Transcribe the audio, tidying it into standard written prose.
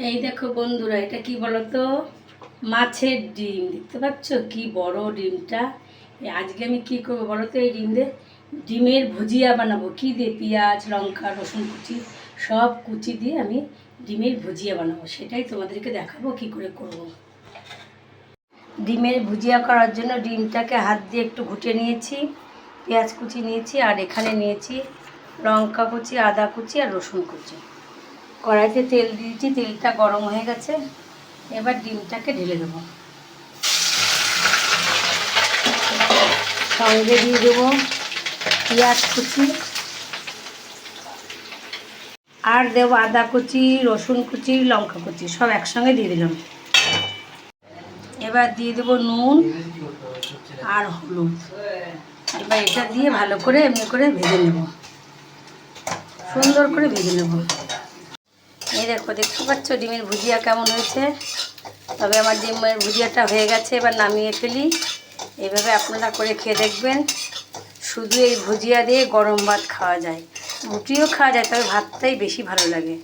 এই দেখো বন্ধুরা, এটা কি বলতো? মাছের ডিম। দেখতে পাচ্ছ কি বড় ডিমটা? আজকে আমি কি করবো বলো তো? এই ডিমের ভুজিয়া বানাবো। কি দিয়ে? পেঁয়াজ, লঙ্কা, রসুন কুচি সব কুচি দিয়ে আমি ডিমের ভুজিয়া বানাবো। সেটাই তোমাদেরকে দেখাবো কি করে করব। ডিমের ভুজিয়া করার জন্য ডিমটাকে হাত দিয়ে একটু ঘুটে নিয়েছি, পেঁয়াজ কুচি নিয়েছি, আর এখানে নিয়েছি লঙ্কা কুচি, আদা কুচি আর রসুন কুচি। কড়াইতে তেল দিয়েছি, তেলটা গরম হয়ে গেছে। এবার ডিমটাকে ঢেলে দেবো, সঙ্গে দিয়ে দেবো পেঁয়াজ কুচি, আর দেবো আদা কুচি, রসুন কুচি, লঙ্কা কুচি সব একসঙ্গে দিয়ে দিলাম। এবার দিয়ে দেবো নুন আর হলুদ। এবার এটা দিয়ে ভালো করে এমনি করে ভেজে নেব, সুন্দর করে ভেজে নেব। এই দেখো, দেখতে পাচ্ছ ডিমের ভুজিয়া কেমন হয়েছে? তবে আমার ডিমের ভুজিয়াটা হয়ে গেছে, এবার নামিয়ে ফেলি। এইভাবে আপনারা করে খেয়ে দেখবেন। শুধু এই ভুজিয়া দিয়ে গরম ভাত খাওয়া যায়, রুটিও খাওয়া যায়, তবে ভাতটাই বেশি ভালো লাগে।